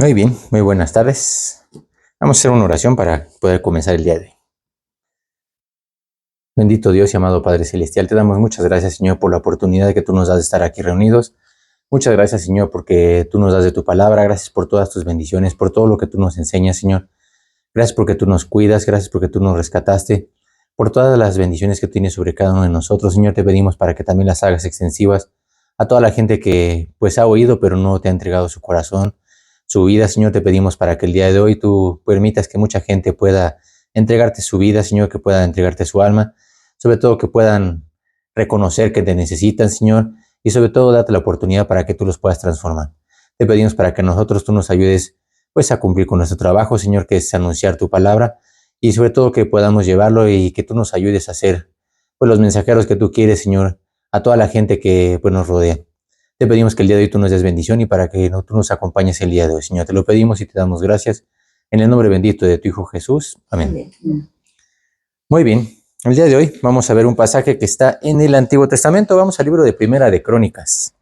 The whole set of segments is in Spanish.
Muy bien, muy buenas tardes. Vamos a hacer una oración para poder comenzar el día de hoy. Bendito Dios y amado Padre Celestial, te damos muchas gracias, Señor, por la oportunidad que tú nos das de estar aquí reunidos. Muchas gracias, Señor, porque tú nos das de tu palabra. Gracias por todas tus bendiciones, por todo lo que tú nos enseñas, Señor. Gracias porque tú nos cuidas, gracias porque tú nos rescataste, por todas las bendiciones que tienes sobre cada uno de nosotros. Señor, te pedimos para que también las hagas extensivas a toda la gente que pues ha oído, pero no te ha entregado su corazón, su vida. Señor, te pedimos para que el día de hoy tú permitas que mucha gente pueda entregarte su vida, Señor, que pueda entregarte su alma, sobre todo que puedan reconocer que te necesitan, Señor, y sobre todo date la oportunidad para que tú los puedas transformar. Te pedimos para que nosotros tú nos ayudes pues a cumplir con nuestro trabajo, Señor, que es anunciar tu palabra, y sobre todo que podamos llevarlo y que tú nos ayudes a ser pues los mensajeros que tú quieres, Señor, a toda la gente que pues nos rodea. Te pedimos que el día de hoy tú nos des bendición y para que tú nos acompañes el día de hoy, Señor. Te lo pedimos y te damos gracias en el nombre bendito de tu Hijo Jesús. Amén. Muy bien. El día de hoy vamos a ver un pasaje que está en el Antiguo Testamento. Vamos al libro de Primera de Crónicas.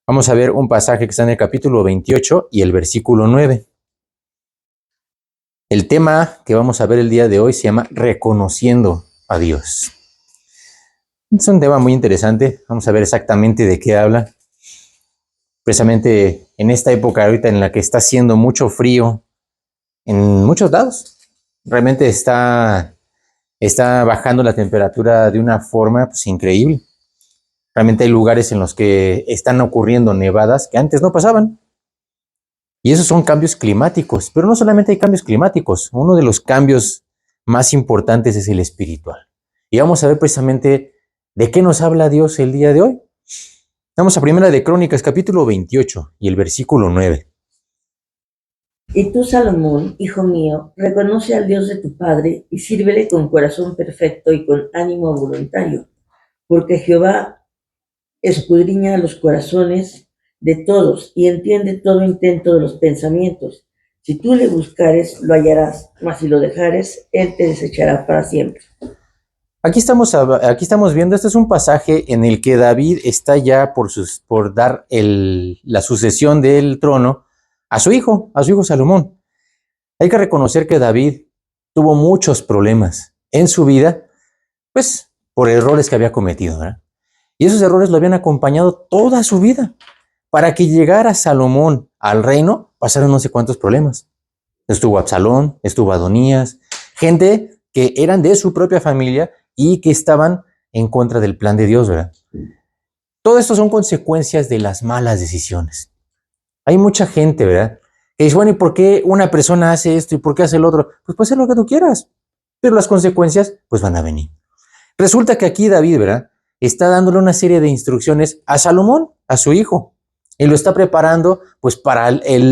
Vamos a ver un pasaje que está en el capítulo 28 y el versículo 9. El tema que vamos a ver el día de hoy se llama Reconociendo a Dios. Es un tema muy interesante. Vamos a ver exactamente de qué habla. Precisamente en esta época ahorita en la que está haciendo mucho frío en muchos lados. Realmente está bajando la temperatura de una forma pues, increíble. Realmente hay lugares en los que están ocurriendo nevadas que antes no pasaban. Y esos son cambios climáticos. Pero no solamente hay cambios climáticos. Uno de los cambios más importantes es el espiritual. Y vamos a ver precisamente de qué nos habla Dios el día de hoy. Vamos a Primera de Crónicas, capítulo 28 y el versículo 9. Y tú, Salomón, hijo mío, reconoce al Dios de tu Padre y sírvele con corazón perfecto y con ánimo voluntario, porque Jehová escudriña los corazones de todos y entiende todo intento de los pensamientos. Si tú le buscares, lo hallarás, mas si lo dejares, él te desechará para siempre. Aquí estamos viendo, este es un pasaje en el que David está ya por dar la sucesión del trono a su hijo Salomón. Hay que reconocer que David tuvo muchos problemas en su vida, pues por errores que había cometido, ¿verdad? Y esos errores lo habían acompañado toda su vida. Para que llegara Salomón al reino, pasaron no sé cuántos problemas. Estuvo Absalón, estuvo Adonías, gente que eran de su propia familia y que estaban en contra del plan de Dios, ¿verdad? Todo esto son consecuencias de las malas decisiones. Hay mucha gente, ¿verdad? Que dice, bueno, ¿y por qué una persona hace esto y por qué hace el otro? Pues puede hacer lo que tú quieras, pero las consecuencias pues van a venir. Resulta que aquí David, ¿verdad? Está dándole una serie de instrucciones a Salomón, a su hijo, y lo está preparando pues para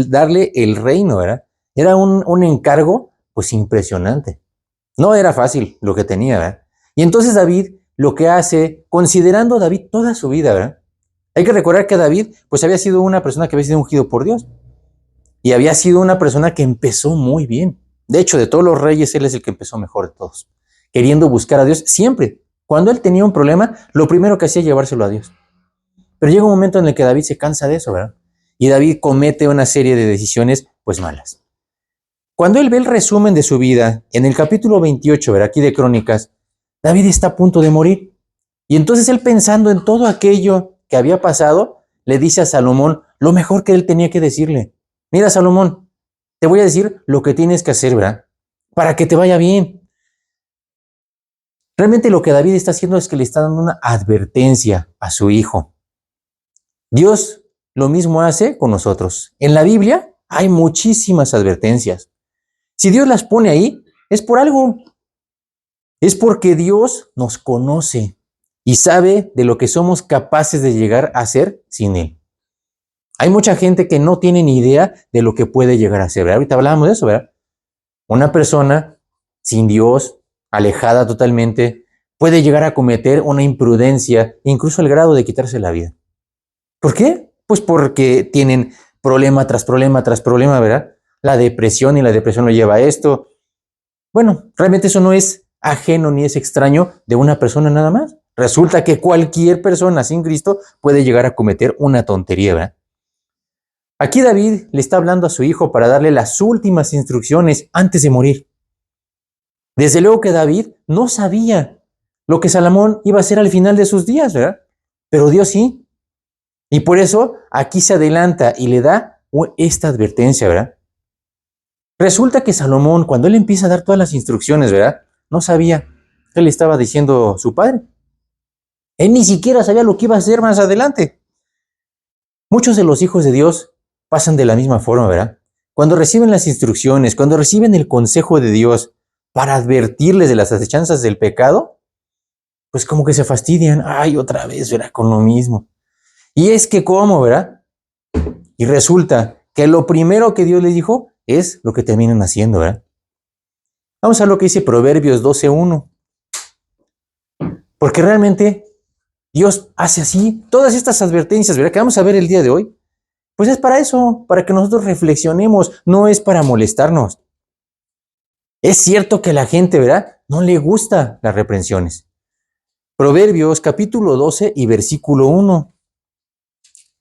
darle el reino, ¿verdad? Era un encargo pues impresionante. No era fácil lo que tenía, ¿verdad? Y entonces David lo que hace, considerando David toda su vida, ¿verdad? Hay que recordar que David pues había sido una persona que había sido ungido por Dios y había sido una persona que empezó muy bien. De hecho, de todos los reyes, él es el que empezó mejor de todos, queriendo buscar a Dios siempre. Cuando él tenía un problema, lo primero que hacía es llevárselo a Dios. Pero llega un momento en el que David se cansa de eso, ¿verdad? Y David comete una serie de decisiones pues malas. Cuando él ve el resumen de su vida, en el capítulo 28, ¿verdad? Aquí de Crónicas, David está a punto de morir. Y entonces él, pensando en todo aquello que había pasado, le dice a Salomón lo mejor que él tenía que decirle. Mira, Salomón, te voy a decir lo que tienes que hacer, ¿verdad? Para que te vaya bien. Realmente lo que David está haciendo es que le está dando una advertencia a su hijo. Dios lo mismo hace con nosotros. En la Biblia hay muchísimas advertencias. Si Dios las pone ahí, es por algo. Es porque Dios nos conoce y sabe de lo que somos capaces de llegar a ser sin Él. Hay mucha gente que no tiene ni idea de lo que puede llegar a ser, ¿verdad? Ahorita hablábamos de eso, ¿verdad? Una persona sin Dios, alejada totalmente, puede llegar a cometer una imprudencia, incluso al grado de quitarse la vida. ¿Por qué? Pues porque tienen problema tras problema tras problema, ¿verdad? La depresión, y la depresión lo lleva a esto. Bueno, realmente eso no es ajeno ni es extraño de una persona nada más. Resulta que cualquier persona sin Cristo puede llegar a cometer una tontería, ¿verdad? Aquí David le está hablando a su hijo para darle las últimas instrucciones antes de morir. Desde luego que David no sabía lo que Salomón iba a hacer al final de sus días, ¿verdad? Pero Dios sí. Y por eso aquí se adelanta y le da esta advertencia, ¿verdad? Resulta que Salomón, cuando él empieza a dar todas las instrucciones, ¿verdad? No sabía qué le estaba diciendo su padre. Él ni siquiera sabía lo que iba a hacer más adelante. Muchos de los hijos de Dios pasan de la misma forma, ¿verdad? Cuando reciben las instrucciones, cuando reciben el consejo de Dios para advertirles de las acechanzas del pecado, pues como que se fastidian. Ay, otra vez, ¿verdad? Con lo mismo. Y es que, ¿cómo, verdad? Y resulta que lo primero que Dios les dijo es lo que terminan haciendo, ¿verdad? Vamos a lo que dice Proverbios 12:1. Porque realmente Dios hace así todas estas advertencias, ¿verdad? Que vamos a ver el día de hoy. Pues es para eso, para que nosotros reflexionemos, no es para molestarnos. Es cierto que a la gente, ¿verdad? No le gustan las reprensiones. Proverbios capítulo 12 y versículo 1.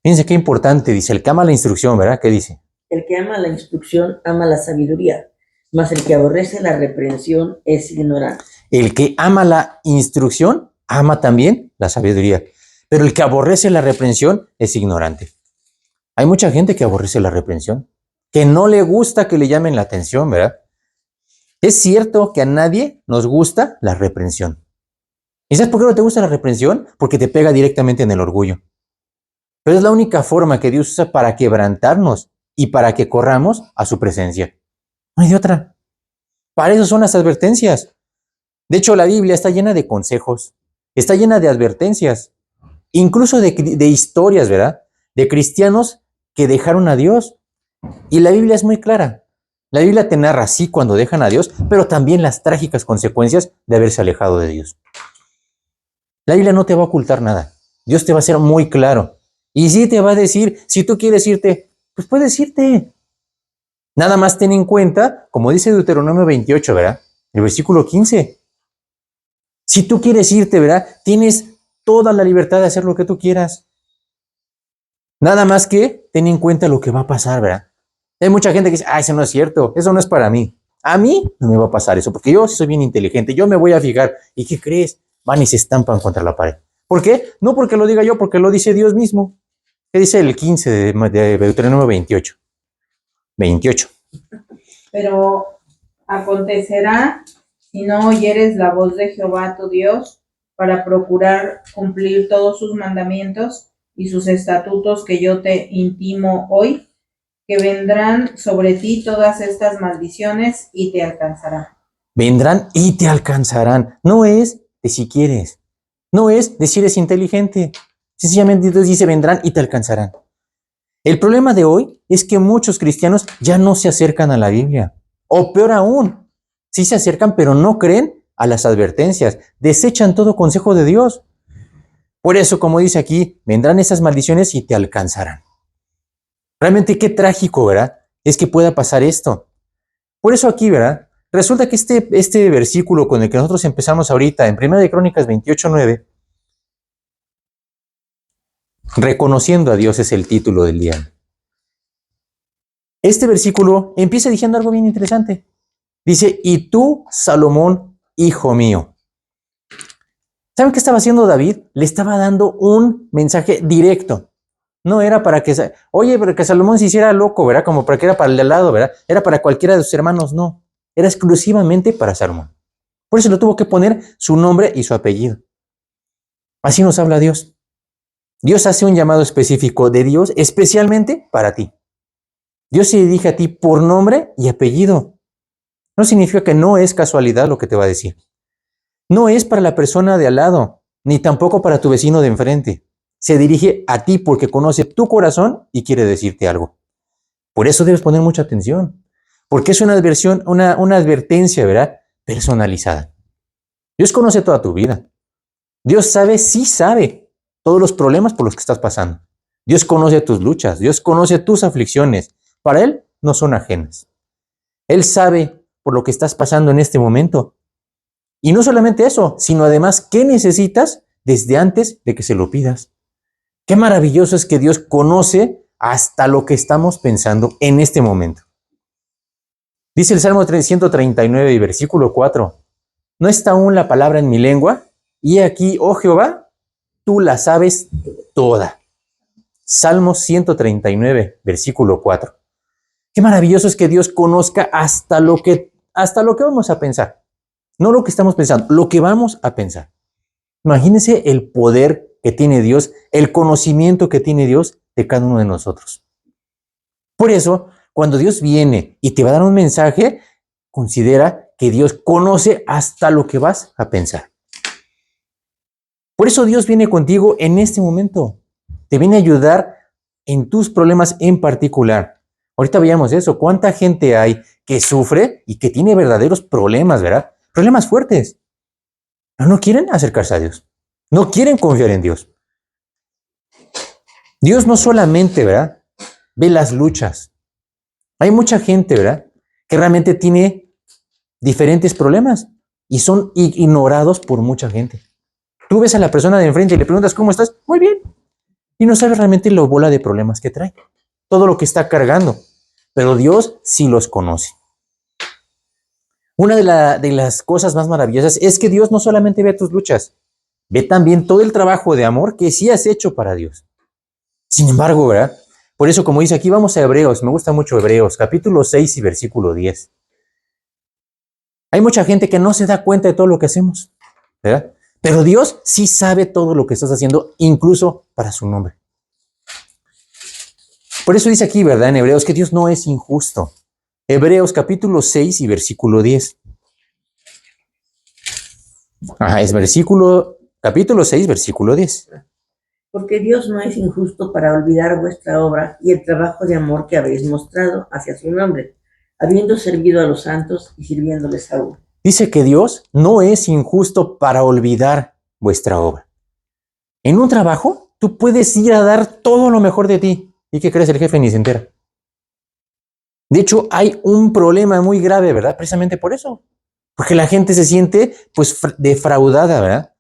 Fíjense qué importante, dice, el que ama la instrucción, ¿verdad? ¿Qué dice? El que ama la instrucción ama la sabiduría, mas el que aborrece la reprensión es ignorante. El que ama la instrucción ama también la sabiduría, pero el que aborrece la reprensión es ignorante. Hay mucha gente que aborrece la reprensión, que no le gusta que le llamen la atención, ¿verdad? Es cierto que a nadie nos gusta la reprensión. ¿Y sabes por qué no te gusta la reprensión? Porque te pega directamente en el orgullo. Pero es la única forma que Dios usa para quebrantarnos y para que corramos a su presencia. No hay de otra. Para eso son las advertencias. De hecho, la Biblia está llena de consejos, está llena de advertencias, incluso de historias, ¿verdad? De cristianos que dejaron a Dios. Y la Biblia es muy clara. La Biblia te narra, sí, cuando dejan a Dios, pero también las trágicas consecuencias de haberse alejado de Dios. La Biblia no te va a ocultar nada. Dios te va a ser muy claro. Y sí te va a decir, si tú quieres irte, pues puedes irte. Nada más ten en cuenta, como dice Deuteronomio 28, ¿verdad? El versículo 15. Si tú quieres irte, ¿verdad? Tienes toda la libertad de hacer lo que tú quieras. Nada más que ten en cuenta lo que va a pasar, ¿verdad? Hay mucha gente que dice, eso no es cierto, eso no es para mí. A mí no me va a pasar eso, porque yo soy bien inteligente, yo me voy a fijar. ¿Y qué crees? Van y se estampan contra la pared. ¿Por qué? No porque lo diga yo, porque lo dice Dios mismo. ¿Qué dice el 15 de Deuteronomio 28? 28. Pero acontecerá si no oyeres la voz de Jehová tu Dios para procurar cumplir todos sus mandamientos y sus estatutos que yo te intimo hoy, que vendrán sobre ti todas estas maldiciones y te alcanzarán. Vendrán y te alcanzarán. No es de si quieres. No es de si eres inteligente. Sencillamente Dios dice, vendrán y te alcanzarán. El problema de hoy es que muchos cristianos ya no se acercan a la Biblia. O peor aún, sí se acercan, pero no creen a las advertencias. Desechan todo consejo de Dios. Por eso, como dice aquí, vendrán esas maldiciones y te alcanzarán. Realmente qué trágico, ¿verdad? Es que pueda pasar esto. Por eso aquí, ¿verdad? Resulta que este versículo con el que nosotros empezamos ahorita, en 1 de Crónicas 28:9, reconociendo a Dios es el título del día. Este versículo empieza diciendo algo bien interesante. Dice, y tú, Salomón, hijo mío. ¿Saben qué estaba haciendo David? Le estaba dando un mensaje directo. No era para que, oye, pero que Salomón se hiciera loco, ¿verdad? Como para que era para el de al lado, ¿verdad? Era para cualquiera de sus hermanos, no. Era exclusivamente para Salomón. Por eso le tuvo que poner su nombre y su apellido. Así nos habla Dios. Dios hace un llamado específico de Dios especialmente para ti. Dios se dirige a ti por nombre y apellido. No significa que no es casualidad lo que te va a decir. No es para la persona de al lado, ni tampoco para tu vecino de enfrente. Se dirige a ti porque conoce tu corazón y quiere decirte algo. Por eso debes poner mucha atención, porque es una advertencia, ¿verdad? Personalizada. Dios conoce toda tu vida. Dios sabe, sí sabe, todos los problemas por los que estás pasando. Dios conoce tus luchas, Dios conoce tus aflicciones. Para Él no son ajenas. Él sabe por lo que estás pasando en este momento. Y no solamente eso, sino además qué necesitas desde antes de que se lo pidas. Qué maravilloso es que Dios conoce hasta lo que estamos pensando en este momento. Dice el Salmo 139 y versículo 4, ¿no está aún la palabra en mi lengua? Y aquí, oh Jehová, tú la sabes toda. Salmo 139, versículo 4. Qué maravilloso es que Dios conozca hasta lo que vamos a pensar. No lo que estamos pensando, lo que vamos a pensar. Imagínense el poder que tiene Dios, el conocimiento que tiene Dios de cada uno de nosotros. Por eso, cuando Dios viene y te va a dar un mensaje, considera que Dios conoce hasta lo que vas a pensar. Por eso Dios viene contigo en este momento. Te viene a ayudar en tus problemas en particular. Ahorita veíamos eso. ¿Cuánta gente hay que sufre y que tiene verdaderos problemas, verdad? Problemas fuertes. Pero no quieren acercarse a Dios. No quieren confiar en Dios. Dios no solamente, ¿verdad?, ve las luchas. Hay mucha gente, ¿verdad?, que realmente tiene diferentes problemas y son ignorados por mucha gente. Tú ves a la persona de enfrente y le preguntas, ¿cómo estás? Muy bien. Y no sabes realmente la bola de problemas que trae. Todo lo que está cargando. Pero Dios sí los conoce. Una de las cosas más maravillosas es que Dios no solamente ve tus luchas, ve también todo el trabajo de amor que sí has hecho para Dios. Sin embargo, ¿verdad? Por eso, como dice aquí, vamos a Hebreos. Me gusta mucho Hebreos, capítulo 6 y versículo 10. Hay mucha gente que no se da cuenta de todo lo que hacemos, ¿verdad? Pero Dios sí sabe todo lo que estás haciendo, incluso para su nombre. Por eso dice aquí, ¿verdad?, en Hebreos, que Dios no es injusto. Hebreos capítulo 6 y versículo 10. Es capítulo 6, versículo 10. Porque Dios no es injusto para olvidar vuestra obra y el trabajo de amor que habéis mostrado hacia su nombre, habiendo servido a los santos y sirviéndoles aún. Dice que Dios no es injusto para olvidar vuestra obra. En un trabajo, tú puedes ir a dar todo lo mejor de ti. ¿Y qué crees? El jefe ni se entera. De hecho, hay un problema muy grave, ¿verdad? Precisamente por eso. Porque la gente se siente, pues, defraudada, ¿verdad?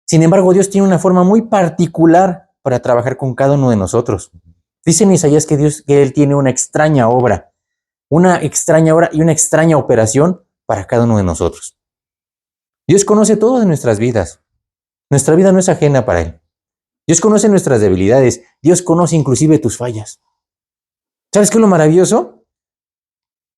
Sin embargo, Dios tiene una forma muy particular para trabajar con cada uno de nosotros. Dice en Isaías que Él tiene una extraña obra y una extraña operación para cada uno de nosotros. Dios conoce todo de nuestras vidas. Nuestra vida no es ajena para Él. Dios conoce nuestras debilidades. Dios conoce inclusive tus fallas. ¿Sabes qué es lo maravilloso?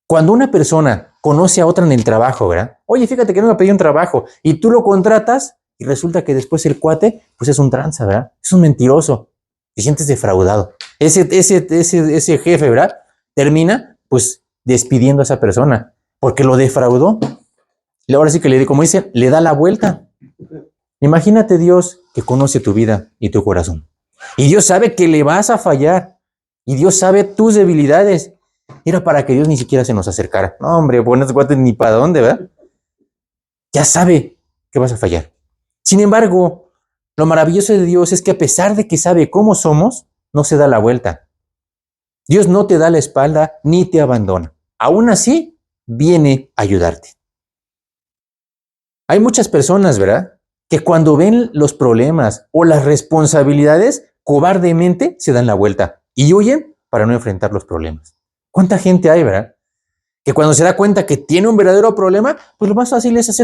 Cuando una persona conoce a otra en el trabajo, ¿verdad? Oye, fíjate que no me pedí un trabajo y tú lo contratas y resulta que después el cuate, pues es un tranza, ¿verdad? Es un mentiroso. Te sientes defraudado. Ese jefe, ¿verdad?, termina, pues, despidiendo a esa persona porque lo defraudó. Y ahora sí que como dicen, le da la vuelta. Imagínate Dios que conoce tu vida y tu corazón. Y Dios sabe que le vas a fallar. Y Dios sabe tus debilidades. Era para que Dios ni siquiera se nos acercara. No, hombre, pues no te cuentes ni para dónde, ¿verdad? Ya sabe que vas a fallar. Sin embargo, lo maravilloso de Dios es que a pesar de que sabe cómo somos, no se da la vuelta. Dios no te da la espalda ni te abandona. Aún así, viene a ayudarte. Hay muchas personas, ¿verdad?, que cuando ven los problemas o las responsabilidades, cobardemente se dan la vuelta y huyen para no enfrentar los problemas. ¿Cuánta gente hay, verdad?, que cuando se da cuenta que tiene un verdadero problema, pues lo más fácil es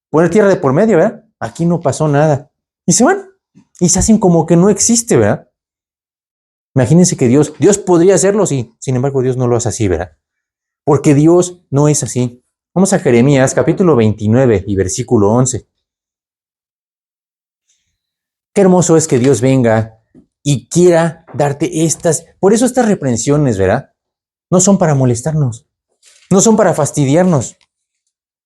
poner tierra de por medio, ¿verdad? Aquí no pasó nada. Y se van. Y se hacen como que no existe, ¿verdad? Imagínense que Dios podría hacerlo, sí. Sin embargo, Dios no lo hace así, ¿verdad? Porque Dios no es así. Vamos a Jeremías, capítulo 29 y versículo 11. Qué hermoso es que Dios venga y quiera darte por eso estas reprensiones, ¿verdad?, no son para molestarnos, no son para fastidiarnos.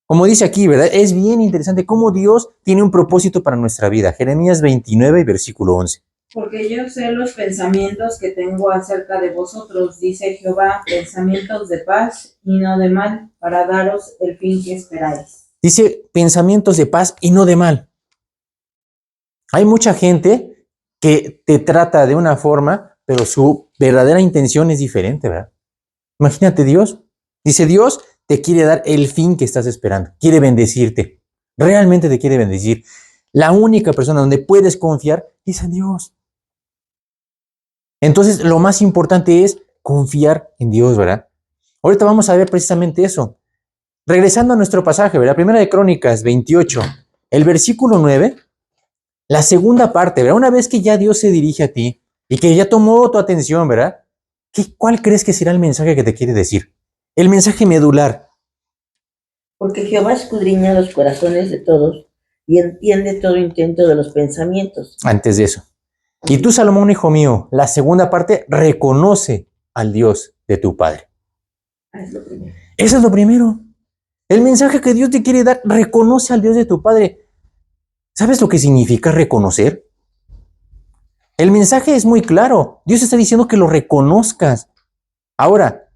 Como dice aquí, ¿verdad?, es bien interesante cómo Dios tiene un propósito para nuestra vida. Jeremías 29 y versículo 11. Porque yo sé los pensamientos que tengo acerca de vosotros, dice Jehová, pensamientos de paz y no de mal, para daros el fin que esperáis. Dice pensamientos de paz y no de mal. Hay mucha gente que te trata de una forma, pero su verdadera intención es diferente, ¿verdad? Imagínate Dios. Dice Dios te quiere dar el fin que estás esperando. Quiere bendecirte. Realmente te quiere bendecir. La única persona donde puedes confiar es en Dios. Entonces, lo más importante es confiar en Dios, ¿verdad? Ahorita vamos a ver precisamente eso. Regresando a nuestro pasaje, ¿verdad? Primera de Crónicas 28, el versículo 9, la segunda parte, ¿verdad? Una vez que ya Dios se dirige a ti y que ya tomó tu atención, ¿verdad? ¿Cuál crees que será el mensaje que te quiere decir? El mensaje medular. Porque Jehová escudriña los corazones de todos y entiende todo intento de los pensamientos. Antes de eso. Y tú, Salomón, hijo mío, la segunda parte, reconoce al Dios de tu Padre. Es lo primero. Eso es lo primero. El mensaje que Dios te quiere dar, reconoce al Dios de tu Padre. ¿Sabes lo que significa reconocer? El mensaje es muy claro. Dios está diciendo que lo reconozcas. Ahora,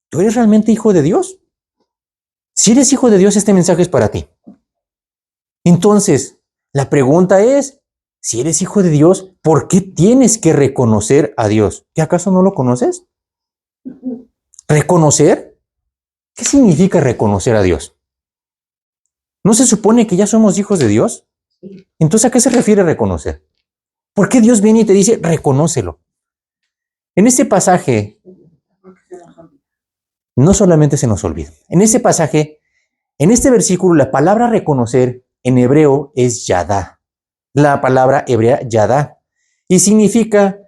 ¿tú eres realmente hijo de Dios? Si eres hijo de Dios, este mensaje es para ti. Entonces, la pregunta es, si eres hijo de Dios, ¿por qué tienes que reconocer a Dios? ¿Que acaso no lo conoces? ¿Reconocer? ¿Qué significa reconocer a Dios? ¿No se supone que ya somos hijos de Dios? Entonces, ¿a qué se refiere reconocer? ¿Por qué Dios viene y te dice, reconócelo? En este pasaje, no solamente se nos olvida. En este pasaje, en este versículo, la palabra reconocer en hebreo es yadá. La palabra hebrea yadá. Y significa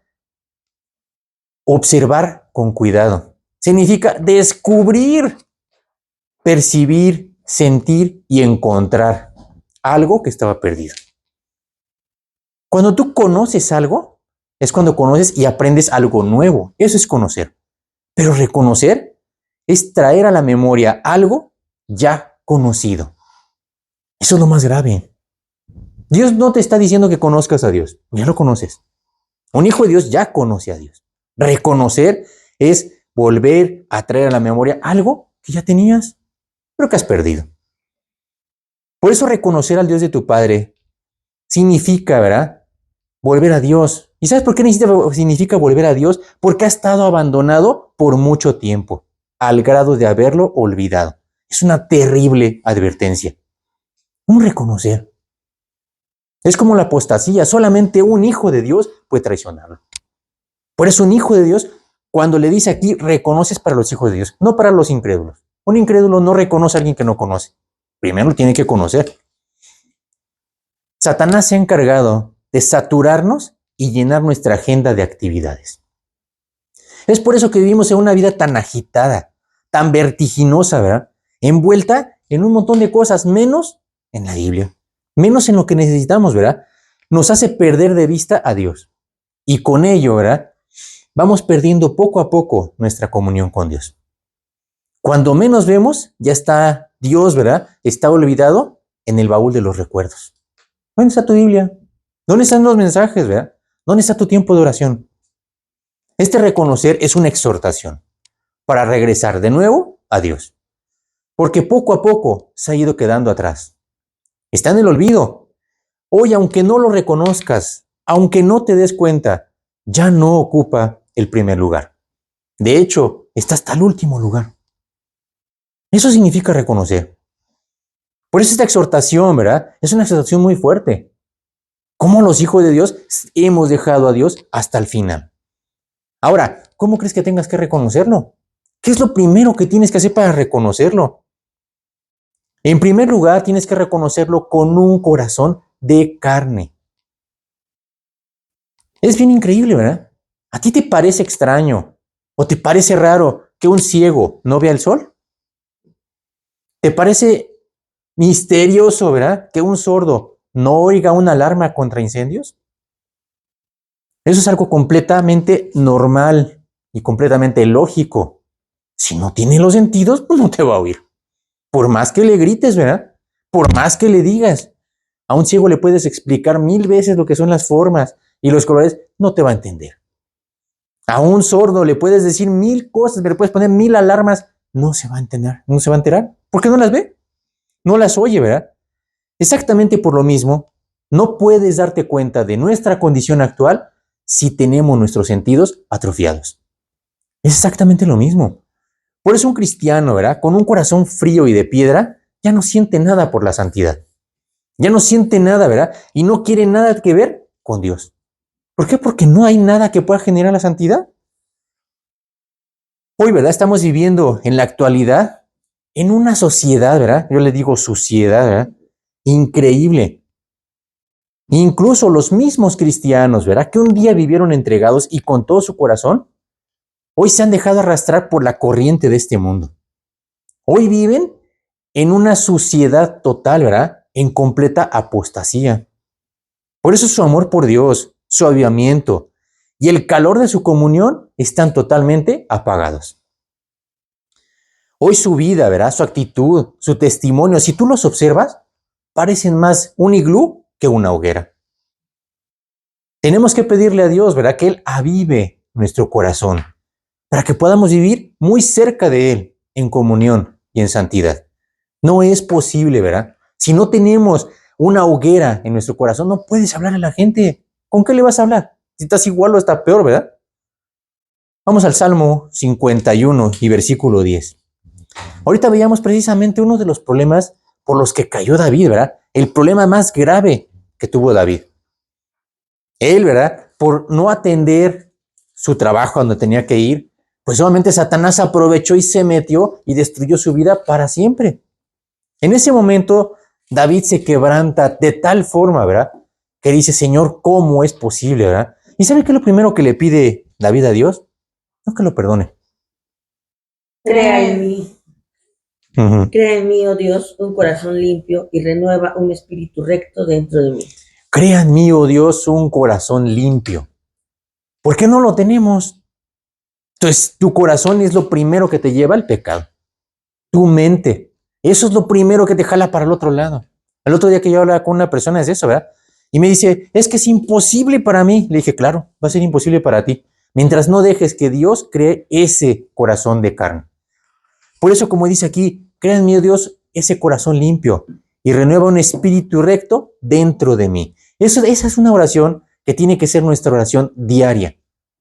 observar con cuidado. Significa descubrir, percibir, sentir y encontrar algo que estaba perdido. Cuando tú conoces algo, es cuando conoces y aprendes algo nuevo. Eso es conocer. Pero reconocer es traer a la memoria algo ya conocido. Eso es lo más grave. Dios no te está diciendo que conozcas a Dios. Ya lo conoces. Un hijo de Dios ya conoce a Dios. Reconocer es volver a traer a la memoria algo que ya tenías, pero que has perdido. Por eso reconocer al Dios de tu Padre significa, ¿verdad? Volver a Dios. ¿Y sabes por qué significa volver a Dios? Porque ha estado abandonado por mucho tiempo, al grado de haberlo olvidado. Es una terrible advertencia. Un reconocer. Es como la apostasía. Solamente un hijo de Dios puede traicionarlo. Por eso un hijo de Dios, cuando le dice aquí, reconoces para los hijos de Dios, no para los incrédulos. Un incrédulo no reconoce a alguien que no conoce. Primero lo tiene que conocer. Satanás se ha encargado de saturarnos y llenar nuestra agenda de actividades. Es por eso que vivimos en una vida tan agitada, tan vertiginosa, ¿verdad? Envuelta en un montón de cosas, menos en la Biblia, menos en lo que necesitamos, ¿verdad? Nos hace perder de vista a Dios. Y con ello, ¿verdad? Vamos perdiendo poco a poco nuestra comunión con Dios. Cuando menos vemos, ya está Dios, ¿verdad? Está olvidado en el baúl de los recuerdos. ¿Dónde está tu Biblia? ¿Dónde están los mensajes, verdad? ¿Dónde está tu tiempo de oración? Este reconocer es una exhortación para regresar de nuevo a Dios. Porque poco a poco se ha ido quedando atrás. Está en el olvido. Hoy, aunque no lo reconozcas, aunque no te des cuenta, ya no ocupa el primer lugar. De hecho, está hasta el último lugar. Eso significa reconocer. Por eso esta exhortación, ¿verdad? Es una exhortación muy fuerte. ¿Cómo los hijos de Dios hemos dejado a Dios hasta el final? Ahora, ¿cómo crees que tengas que reconocerlo? ¿Qué es lo primero que tienes que hacer para reconocerlo? En primer lugar, tienes que reconocerlo con un corazón de carne. Es bien increíble, ¿verdad? ¿A ti te parece extraño o te parece raro que un ciego no vea el sol? ¿Te parece misterioso, verdad, que un sordo no oiga una alarma contra incendios? Eso es algo completamente normal y completamente lógico. Si no tiene los sentidos, pues no te va a oír. Por más que le grites, ¿verdad? Por más que le digas. A un ciego le puedes explicar 1000 veces lo que son las formas y los colores, no te va a entender. A un sordo le puedes decir 1000 cosas, le puedes poner 1000 alarmas, no se va a entender, no se va a enterar. ¿Por qué no las ve? No las oye, ¿verdad? Exactamente por lo mismo, no puedes darte cuenta de nuestra condición actual si tenemos nuestros sentidos atrofiados. Es exactamente lo mismo. Por eso un cristiano, ¿verdad? Con un corazón frío y de piedra, ya no siente nada por la santidad. Ya no siente nada, ¿verdad? Y no quiere nada que ver con Dios. ¿Por qué? Porque no hay nada que pueda generar la santidad. Hoy, ¿verdad? Estamos viviendo en la actualidad en una sociedad, ¿verdad? Yo le digo suciedad, ¿verdad? Increíble. Incluso los mismos cristianos, ¿verdad? Que un día vivieron entregados y con todo su corazón, hoy se han dejado arrastrar por la corriente de este mundo. Hoy viven en una suciedad total, ¿verdad? En completa apostasía. Por eso su amor por Dios, su avivamiento y el calor de su comunión están totalmente apagados. Hoy su vida, ¿verdad? Su actitud, su testimonio, si tú los observas, parecen más un iglú que una hoguera. Tenemos que pedirle a Dios, ¿verdad? Que Él avive nuestro corazón para que podamos vivir muy cerca de Él en comunión y en santidad. No es posible, ¿verdad? Si no tenemos una hoguera en nuestro corazón, no puedes hablar a la gente. ¿Con qué le vas a hablar? Si estás igual o está peor, ¿verdad? Vamos al Salmo 51 y versículo 10. Ahorita veíamos precisamente uno de los problemas por los que cayó David, ¿verdad? El problema más grave que tuvo David. Él, ¿verdad? Por no atender su trabajo donde tenía que ir, pues solamente Satanás aprovechó y se metió y destruyó su vida para siempre. En ese momento, David se quebranta de tal forma, ¿verdad? Que dice, Señor, ¿cómo es posible, verdad? ¿Y sabe qué es lo primero que le pide David a Dios? No, que lo perdone. Crea en mí. Crea en mí, oh Dios, un corazón limpio y renueva un espíritu recto dentro de mí. Crea en mí, oh Dios, un corazón limpio. ¿Por qué no lo tenemos? Entonces, tu corazón es lo primero que te lleva al pecado. Tu mente. Eso es lo primero que te jala para el otro lado. El otro día que yo hablaba con una persona es eso, ¿verdad? Y me dice, es que es imposible para mí. Le dije, claro, va a ser imposible para ti. Mientras no dejes que Dios cree ese corazón de carne. Por eso, como dice aquí, crea en mí, Dios, ese corazón limpio y renueva un espíritu recto dentro de mí. Esa es una oración que tiene que ser nuestra oración diaria.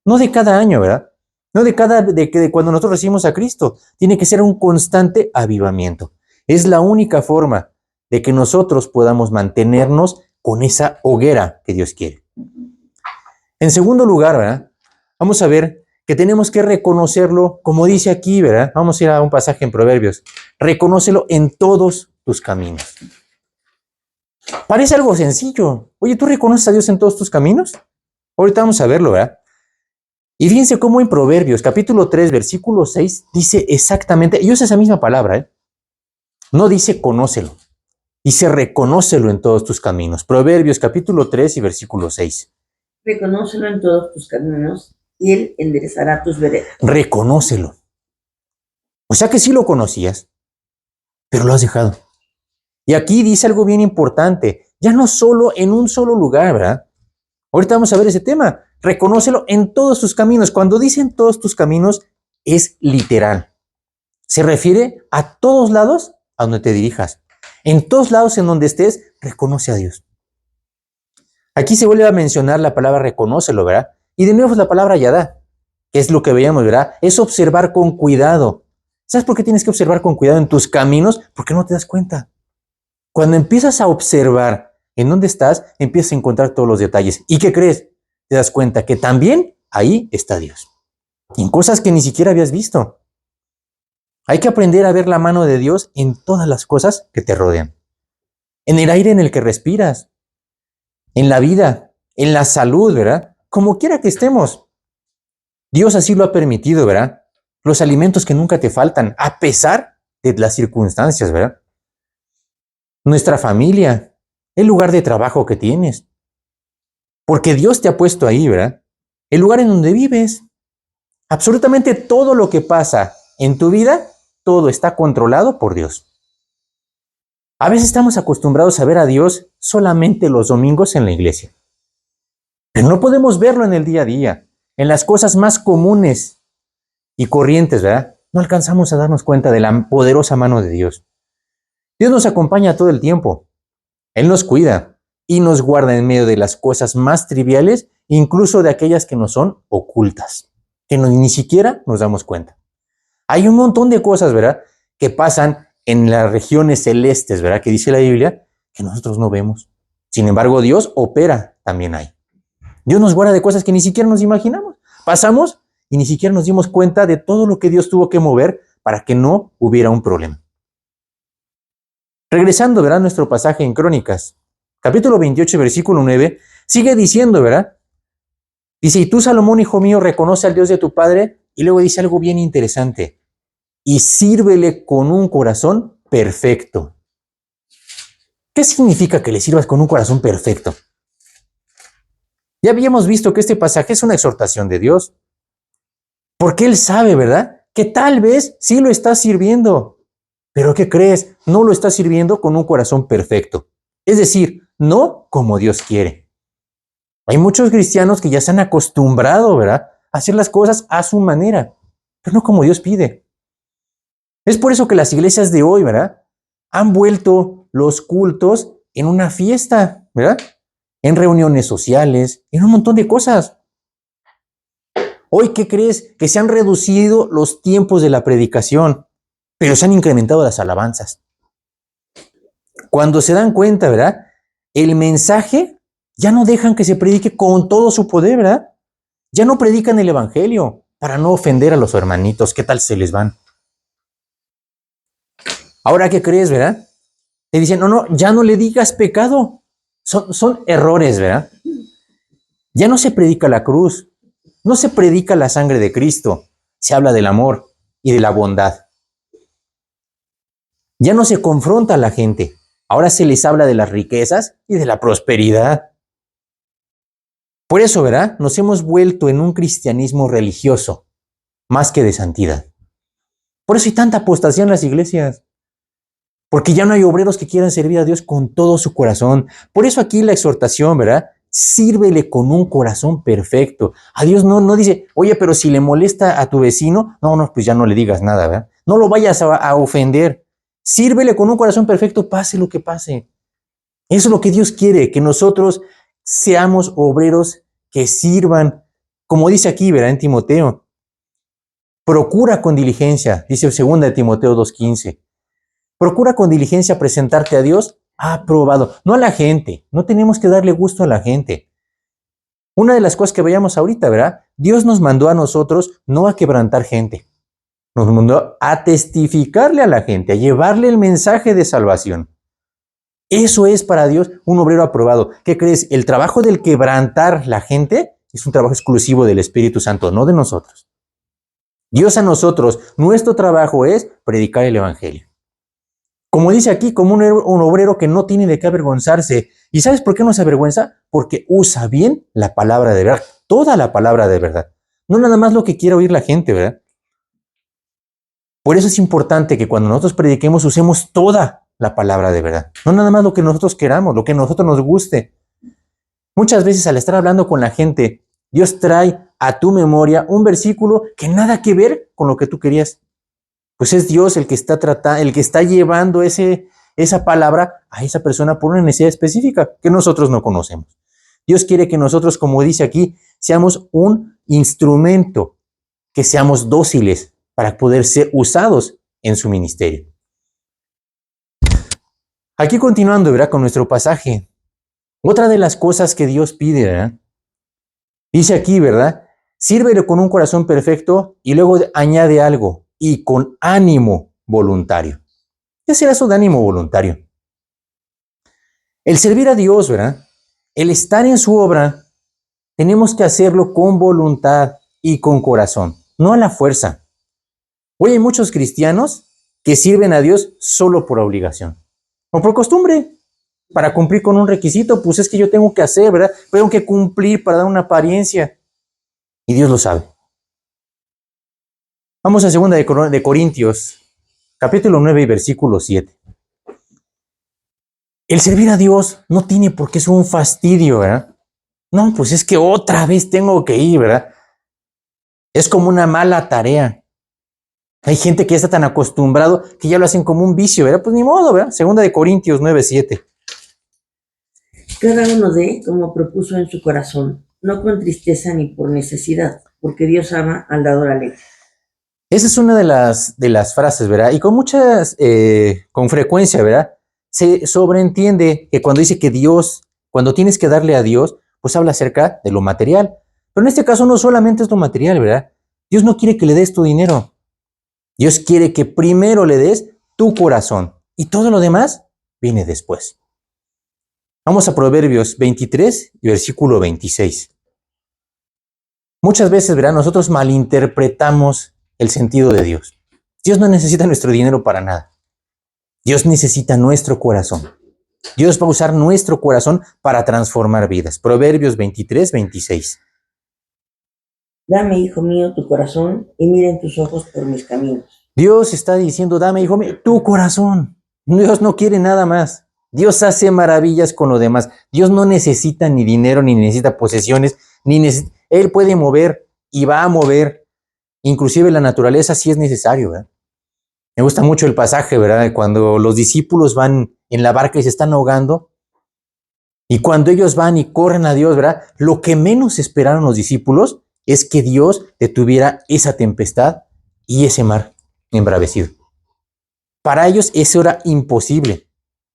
No de cada año, ¿verdad? No de cuando nosotros recibimos a Cristo. Tiene que ser un constante avivamiento. Es la única forma de que nosotros podamos mantenernos con esa hoguera que Dios quiere. En segundo lugar, ¿verdad? Vamos a ver que tenemos que reconocerlo, como dice aquí, ¿verdad? Vamos a ir a un pasaje en Proverbios. Reconócelo en todos tus caminos. Parece algo sencillo. Oye, ¿tú reconoces a Dios en todos tus caminos? Ahorita vamos a verlo, ¿verdad? Y fíjense cómo en Proverbios, capítulo 3, versículo 6, dice exactamente, y usa esa misma palabra, ¿eh? No dice conócelo, dice reconócelo en todos tus caminos. Proverbios, capítulo 3 y versículo 6. Reconócelo en todos tus caminos y Él enderezará tus veredas. Reconócelo. O sea que sí lo conocías, pero lo has dejado. Y aquí dice algo bien importante, ya no solo en un solo lugar, ¿verdad? Ahorita vamos a ver ese tema. Reconócelo en todos tus caminos. Cuando dicen todos tus caminos, es literal. Se refiere a todos lados a donde te dirijas. En todos lados en donde estés, reconoce a Dios. Aquí se vuelve a mencionar la palabra reconócelo, ¿verdad? Y de nuevo es la palabra yadá, que es lo que veíamos, ¿verdad? Es observar con cuidado. ¿Sabes por qué tienes que observar con cuidado en tus caminos? Porque no te das cuenta. Cuando empiezas a observar en dónde estás, empiezas a encontrar todos los detalles. ¿Y qué crees? Te das cuenta que también ahí está Dios. En cosas que ni siquiera habías visto. Hay que aprender a ver la mano de Dios en todas las cosas que te rodean. En el aire en el que respiras. En la vida. En la salud, ¿verdad? Como quiera que estemos. Dios así lo ha permitido, ¿verdad? Los alimentos que nunca te faltan, a pesar de las circunstancias, ¿verdad? Nuestra familia, el lugar de trabajo que tienes. Porque Dios te ha puesto ahí, ¿verdad? El lugar en donde vives. Absolutamente todo lo que pasa en tu vida, todo está controlado por Dios. A veces estamos acostumbrados a ver a Dios solamente los domingos en la iglesia. Pero no podemos verlo en el día a día, en las cosas más comunes y corrientes, ¿verdad? No alcanzamos a darnos cuenta de la poderosa mano de Dios. Dios nos acompaña todo el tiempo. Él nos cuida y nos guarda en medio de las cosas más triviales, incluso de aquellas que nos son ocultas, que ni siquiera nos damos cuenta. Hay un montón de cosas, ¿verdad?, que pasan en las regiones celestes, ¿verdad?, que dice la Biblia, que nosotros no vemos. Sin embargo, Dios opera también ahí. Dios nos guarda de cosas que ni siquiera nos imaginamos. Pasamos y ni siquiera nos dimos cuenta de todo lo que Dios tuvo que mover para que no hubiera un problema. Regresando, ¿verdad? Nuestro pasaje en Crónicas, capítulo 28, versículo 9, sigue diciendo, ¿verdad? Dice, y tú, Salomón, hijo mío, reconoce al Dios de tu padre, y luego dice algo bien interesante, y sírvele con un corazón perfecto. ¿Qué significa que le sirvas con un corazón perfecto? Ya habíamos visto que este pasaje es una exhortación de Dios, porque Él sabe, ¿verdad?, que tal vez sí lo está sirviendo, pero ¿qué crees? No lo está sirviendo con un corazón perfecto, es decir, no como Dios quiere. Hay muchos cristianos que ya se han acostumbrado, ¿verdad?, a hacer las cosas a su manera, pero no como Dios pide. Es por eso que las iglesias de hoy, ¿verdad?, han vuelto los cultos en una fiesta, ¿verdad?, en reuniones sociales, en un montón de cosas. Hoy, ¿qué crees? Que se han reducido los tiempos de la predicación, pero se han incrementado las alabanzas. Cuando se dan cuenta, ¿verdad?, el mensaje ya no dejan que se predique con todo su poder, ¿verdad? Ya no predican el evangelio para no ofender a los hermanitos. ¿Qué tal se les van? Ahora, ¿qué crees, verdad? Te dicen, no, ya no le digas pecado. Son errores, ¿verdad? Ya no se predica la cruz, no se predica la sangre de Cristo, se habla del amor y de la bondad. Ya no se confronta a la gente, ahora se les habla de las riquezas y de la prosperidad. Por eso, ¿verdad?, nos hemos vuelto en un cristianismo religioso, más que de santidad. Por eso hay tanta apostasía en las iglesias, porque ya no hay obreros que quieran servir a Dios con todo su corazón. Por eso aquí la exhortación, ¿verdad?, sírvele con un corazón perfecto. A Dios no dice, oye, pero si le molesta a tu vecino, no, pues ya no le digas nada, ¿verdad? No lo vayas a ofender. Sírvele con un corazón perfecto, pase lo que pase. Eso es lo que Dios quiere, que nosotros seamos obreros que sirvan, como dice aquí, ¿verdad?, en Timoteo. Procura con diligencia, dice 2 de Timoteo 2:15. Procura con diligencia presentarte a Dios aprobado, no a la gente. No tenemos que darle gusto a la gente. Una de las cosas que veíamos ahorita, ¿verdad? Dios nos mandó a nosotros no a quebrantar gente. Nos mandó a testificarle a la gente, a llevarle el mensaje de salvación. Eso es para Dios un obrero aprobado. ¿Qué crees? El trabajo del quebrantar la gente es un trabajo exclusivo del Espíritu Santo, no de nosotros. Dios a nosotros, nuestro trabajo es predicar el Evangelio. Como dice aquí, como un obrero que no tiene de qué avergonzarse. ¿Y sabes por qué no se avergüenza? Porque usa bien la palabra de verdad, toda la palabra de verdad. No nada más lo que quiera oír la gente, ¿verdad? Por eso es importante que cuando nosotros prediquemos usemos toda la palabra de verdad. No nada más lo que nosotros queramos, lo que a nosotros nos guste. Muchas veces al estar hablando con la gente, Dios trae a tu memoria un versículo que nada que ver con lo que tú querías. Pues es Dios el que está tratando, el que está llevando esa palabra a esa persona por una necesidad específica que nosotros no conocemos. Dios quiere que nosotros, como dice aquí, seamos un instrumento, que seamos dóciles para poder ser usados en su ministerio. Aquí continuando, ¿verdad?, con nuestro pasaje. Otra de las cosas que Dios pide, ¿verdad?, dice aquí, ¿verdad?, sírvele con un corazón perfecto, y luego añade algo, y con ánimo voluntario. ¿Qué será eso de ánimo voluntario? El servir a Dios, ¿verdad?, el estar en su obra, tenemos que hacerlo con voluntad y con corazón, no a la fuerza. Hoy hay muchos cristianos que sirven a Dios solo por obligación o por costumbre, para cumplir con un requisito. Pues es que yo tengo que hacer, ¿verdad? Tengo que cumplir para dar una apariencia. Y Dios lo sabe. Vamos a 2 de Corintios, capítulo 9 y versículo 7. El servir a Dios no tiene por qué ser un fastidio, ¿verdad? No, pues es que otra vez tengo que ir, ¿verdad? Es como una mala tarea. Hay gente que ya está tan acostumbrado que ya lo hacen como un vicio, ¿verdad? Pues ni modo, ¿verdad? 2 de Corintios 9, 7. Cada uno dé como propuso en su corazón, no con tristeza ni por necesidad, porque Dios ama al dador alegre. Esa es una de las frases, ¿verdad? Y con frecuencia, ¿verdad?, se sobreentiende que cuando dice que Dios, cuando tienes que darle a Dios, pues habla acerca de lo material. Pero en este caso no solamente es lo material, ¿verdad? Dios no quiere que le des tu dinero. Dios quiere que primero le des tu corazón y todo lo demás viene después. Vamos a Proverbios 23 y versículo 26. Muchas veces, ¿verdad? Nosotros malinterpretamos el sentido de Dios. Dios no necesita nuestro dinero para nada. Dios necesita nuestro corazón. Dios va a usar nuestro corazón para transformar vidas. Proverbios 23, 26. Dame, hijo mío, tu corazón y miren tus ojos por mis caminos. Dios está diciendo, dame, hijo mío, tu corazón. Dios no quiere nada más. Dios hace maravillas con lo demás. Dios no necesita ni dinero, ni necesita posesiones, Él puede mover y va a mover, inclusive la naturaleza si es necesario, ¿verdad? Me gusta mucho el pasaje, ¿verdad? Cuando los discípulos van en la barca y se están ahogando, y cuando ellos van y corren a Dios, ¿verdad? Lo que menos esperaron los discípulos es que Dios detuviera esa tempestad y ese mar embravecido. Para ellos eso era imposible.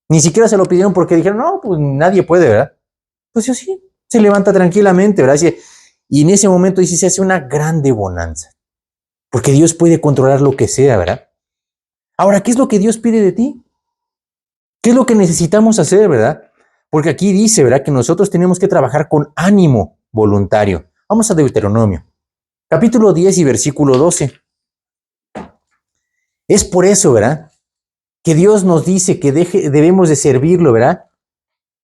Ni siquiera se lo pidieron porque dijeron, no, pues nadie puede, ¿verdad? Pues yo sí, se levanta tranquilamente, ¿verdad? Y en ese momento dice, se hace una grande bonanza. Porque Dios puede controlar lo que sea, ¿verdad? Ahora, ¿qué es lo que Dios pide de ti? ¿Qué es lo que necesitamos hacer, verdad? Porque aquí dice, ¿verdad? Que nosotros tenemos que trabajar con ánimo voluntario. Vamos a Deuteronomio, capítulo 10 y versículo 12. Es por eso, ¿verdad? Que Dios nos dice que debemos de servirlo, ¿verdad?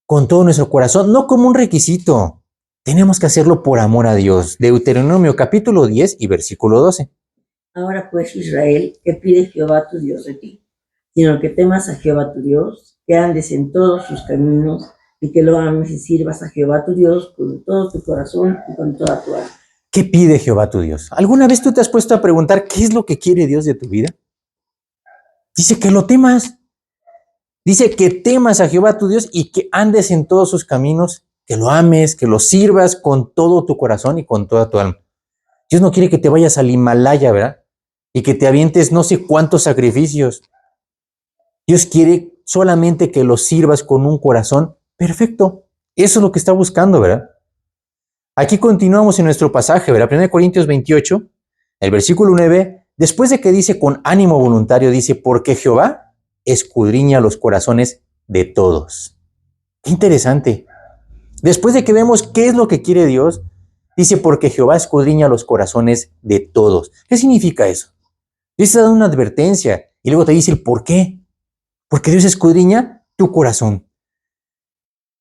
Con todo nuestro corazón, no como un requisito. Tenemos que hacerlo por amor a Dios. Deuteronomio capítulo 10 y versículo 12. Ahora pues, Israel, ¿qué pide Jehová tu Dios de ti? Sino que temas a Jehová tu Dios, que andes en todos sus caminos, y que lo ames y sirvas a Jehová tu Dios con todo tu corazón y con toda tu alma. ¿Qué pide Jehová tu Dios? ¿Alguna vez tú te has puesto a preguntar qué es lo que quiere Dios de tu vida? Dice que lo temas. Dice que temas a Jehová tu Dios y que andes en todos sus caminos, que lo ames, que lo sirvas con todo tu corazón y con toda tu alma. Dios no quiere que te vayas al Himalaya, ¿verdad? Y que te avientes no sé cuántos sacrificios. Dios quiere solamente que lo sirvas con un corazón perfecto. Eso es lo que está buscando, ¿verdad? Aquí continuamos en nuestro pasaje, ¿verdad? 1 Corintios 28, el versículo 9, después de que dice con ánimo voluntario, dice, porque Jehová escudriña los corazones de todos. Qué interesante. Después de que vemos qué es lo que quiere Dios, dice, porque Jehová escudriña los corazones de todos. ¿Qué significa eso? Dios te da una advertencia y luego te dice el por qué. Porque Dios escudriña tu corazón.